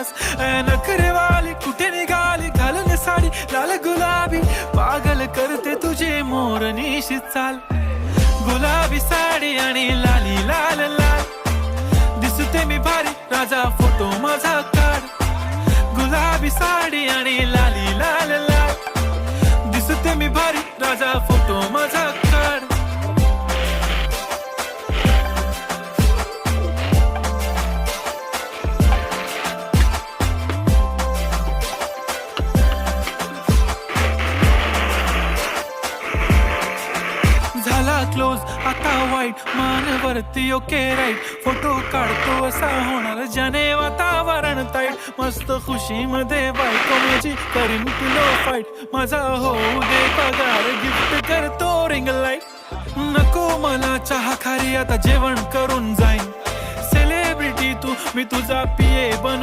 Pass. नखरेवाली कुठे निघाली घालून साडी लाल गुलाबी, पागल करते तुझे मोरनीशी चाल. गुलाबी साडी आणि लाली लाल लाल, दिसते मी भारी राजा फोटो माझा काढ. गुलाबी साडी आणि लाली लाल लाल, दिसते मी भारी राजा फोटो माझा काढ. झाला क्लोज आता वाईट, मानवरती ओके राईट. फोटो काढतो असा होणार ज्याने वातावरण ताईट. मस्त खुशी मध्ये बायको माझी करीन पिलो फाईट. माझा होऊ दे पगार, गिफ्ट करतो रिंग लाईट. नको मला चहा खारी, आता जेवण करून जाईन. सेलिब्रिटी तू, मी तुझा पिये बनून